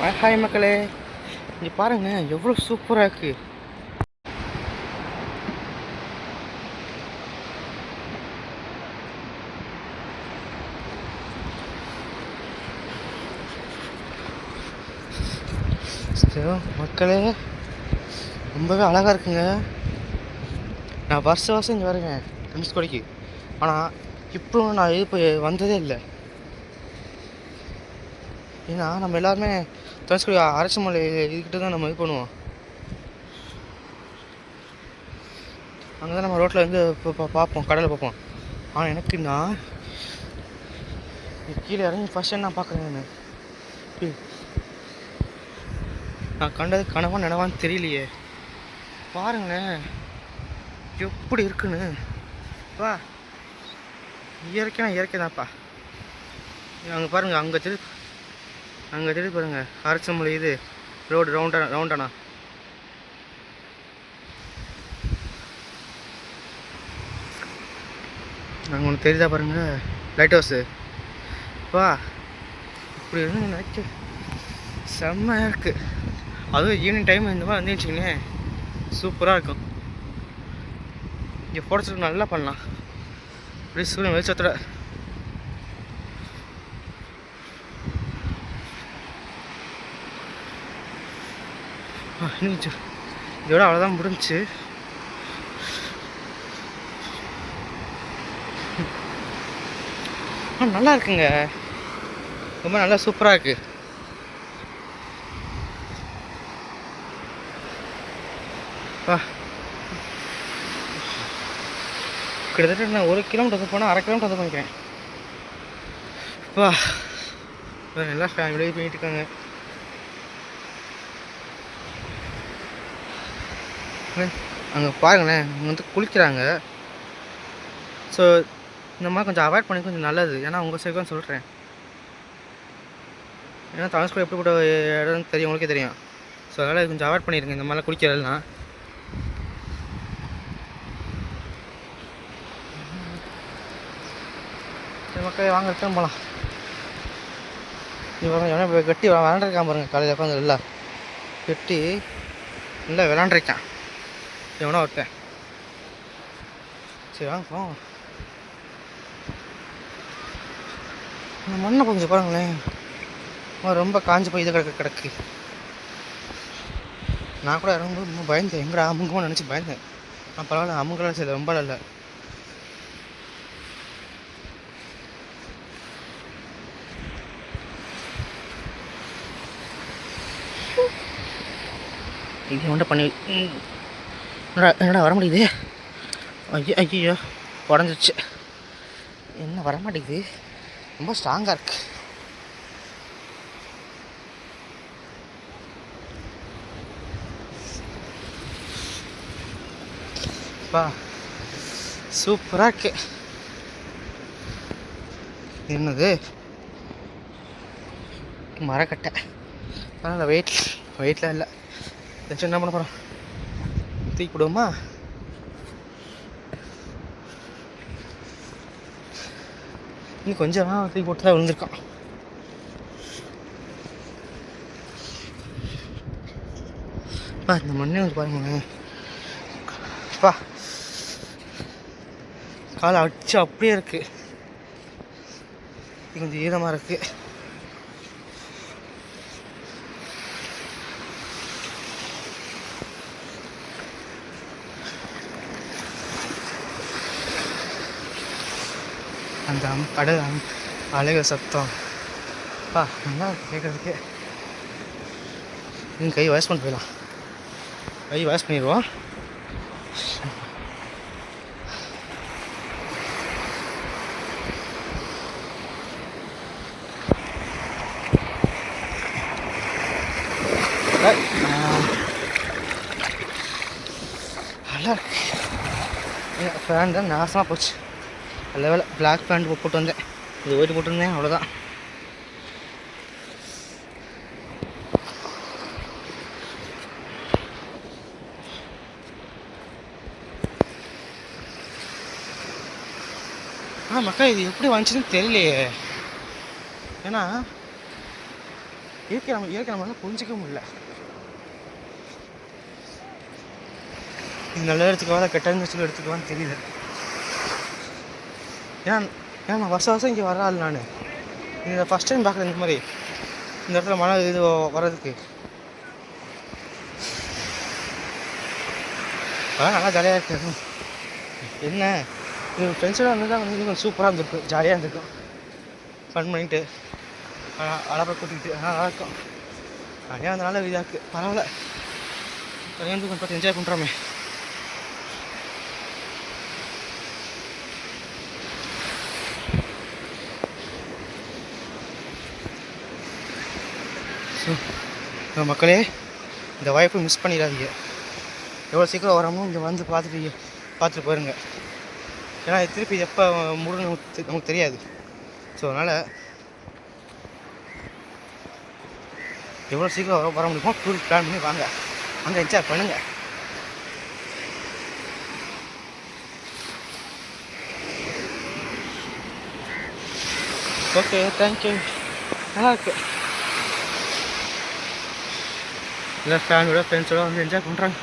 Hi மக்களே, இங்கே பாருங்க எவ்வளோ சூப்பராக இருக்கு. மக்களே ரொம்பவே அழகாக இருக்குங்க. நான் வருஷம் இங்கே வரேங்க தனுஷ்கோடிக்கு. ஆனால் இப்போ நான் இது போய் வந்ததே இல்லை. ஏன்னா நம்ம எல்லாருமே தனுஷ்கோடி அரசு மலை இதுக்கிட்ட தான் நம்ம இது பண்ணுவோம். அங்கே தான் நம்ம ரோட்டில் வந்து பார்ப்போம், கடலை பார்ப்போம். ஆனால் எனக்கு நான் கீழே இறங்கி ஃபஸ்ட் டைம் நான் பார்க்குறேன். நான் கண்டது கனவா நினவான்னு தெரியலையே. பாருங்களேன் எப்படி இருக்குன்னு. பா இயற்கைனா இயற்கை தான்ப்பா. அங்கே பாருங்கள், அங்கே தெரியுது பாருங்கள் அரசமலை இது ரோடு ரவுண்டானா. அங்கே ஒன்று தெரியுதா பாருங்கள், லைட் ஹவுஸு. பா இப்படி இருந்து நினைக்க செம்மையாக இருக்குது. அதுவும் ஈவினிங் டைம் இந்த மாதிரி வந்து வச்சுக்கினேன் சூப்பராக இருக்கும். இங்கே ஃபோட்டோஸ் நல்லா பண்ணலாம். அப்படியே சூரியன் வெளிச்சத்தோட இதோட அவ்வளோதான் முடிஞ்சிச்சு. நல்லா இருக்குங்க, ரொம்ப நல்லா சூப்பராக இருக்குது. கிட்டத்தட்ட நான் 1 கிலோமீட்டர் போனால் 1/2 கிலோமீட்டர் பண்ணிக்கிறேன். எல்லாம் ஃபேமிலியே போயிட்டு இருக்காங்க. அங்கே பாருங்களேன், அங்கே வந்து குளிக்கிறாங்க. ஸோ இந்த மாதிரி கொஞ்சம் அவாய்ட் பண்ணி கொஞ்சம் நல்லது. ஏன்னா உங்கள் சைடு தான் சொல்கிறேன். ஏன்னா தனுஷ்கோடி எப்படிப்பட்ட இடம்னு தெரியும், உங்களுக்கே தெரியும். ஸோ அதனால் கொஞ்சம் அவாய்ட் பண்ணிடுங்க இந்த மாதிரிலாம் குளிக்கிறதுலாம். மக்களே வாங்க ரிட்டர்ன் போகலாம். எவனா கட்டி விளாண்டுருக்கான் பாருங்க. காலையில் உட்காந்து இல்லை கட்டி இல்லை விளாண்டுருக்கான் எவனா ஒருத்தன். சரி வாங்க போவோம். இந்த மண்ணை கொஞ்சம் பாருங்களேன், ரொம்ப காஞ்சி போய் இது கிடக்கு. நான் கூட இறங்கும்போது ரொம்ப பயந்தேன், எங்கடா அமுங்கமாக நினச்சி பயந்தேன். நான் பரவாயில்ல, அமுங்கலாம் சரி ரொம்ப இல்லை. இது ஒன்றை பண்ணி என்னடா வர முடியுது. ஐயோ உடஞ்சிச்சு. என்ன வர மாட்டேங்குது, ரொம்ப ஸ்ட்ராங்காக இருக்கு. சூப்பராக இருக்கு. என்னது மரக்கட்டை. அதனால் வெயிட்டில் இல்லை. என்ன பண்ண போகிறோம், தூக்கி போடுவோமா? இன்னும் கொஞ்சம் தூக்கி போட்டு தான் விழுந்திருக்கோம். இந்த மண்ணே வந்து பாருங்க. காலை அடிச்சு அப்படியே இருக்கு. கொஞ்சம் ஈரமாக இருக்கு. அந்த கடல் அலைகள் சத்தம் நல்லா கேட்குறதுக்கே. நீங்கள் கை வாஷ் பண்ணிட்டு போயிடலாம். கை வாஷ் பண்ணிடுவோம். நல்லா பேண்ட் தான் நாசமாக போச்சு. நல்ல வேலை பிளாக் பேண்ட் போட்டு வந்தேன். இது ஒயிட் போட்டுருந்தேன், அவ்வளோதான். மக்கள் இது எப்படி வந்துச்சுன்னு தெரியலையே. ஏன்னா இயற்கை நம்மளால புரிஞ்சிக்க முடியல. இது நல்ல இடத்துக்கு கெட்ட இடத்துக்கு எடுத்துக்குவான்னு தெரியல. ஏன் நான் வருஷம் இங்கே வர ஆள். நான் இந்த ஃபஸ்ட் டைம் பார்க்குறேன் இந்த மாதிரி இந்த இடத்துல மழை இது வர்றதுக்கு. அதெல்லாம் நல்லா ஜாலியாக இருக்குது. என்ன இது ஃப்ரெண்ட்ஸோட வந்து தான் வந்து கொஞ்சம் சூப்பராக இருந்திருக்கும், ஜாலியாக இருந்திருக்கும், ஃபன் பண்ணிட்டு அழகாக கூட்டிகிட்டு நல்லா இருக்கும். தனியாக அதனால இதாக இருக்குது, பரவாயில்ல. தனியாக வந்து கொஞ்சம் என்ஜாய் பண்ணுறோமே. ஸோ மக்களே, இந்த வாய்ப்பை மிஸ் பண்ணிடாதீங்க. எவ்வளோ சீக்கிரம் வராமோ இங்கே வந்து பார்த்துட்டு போயிருங்க. ஏன்னா திருப்பி எப்போ முடின்னு நமக்கு தெரியாது. ஸோ அதனால் எவ்வளோ சீக்கிரம் வர முடியுமோ டூர் பிளான் பண்ணி வாங்க, அங்கே என்ஜாய் பண்ணுங்கள். Okay, thank you. நல்லாயிருக்கு. இல்லை ஃபேமிலியோட ஃப்ரெண்ட்ஸோட வந்து என்ஜாய் பண்ணுறாங்க.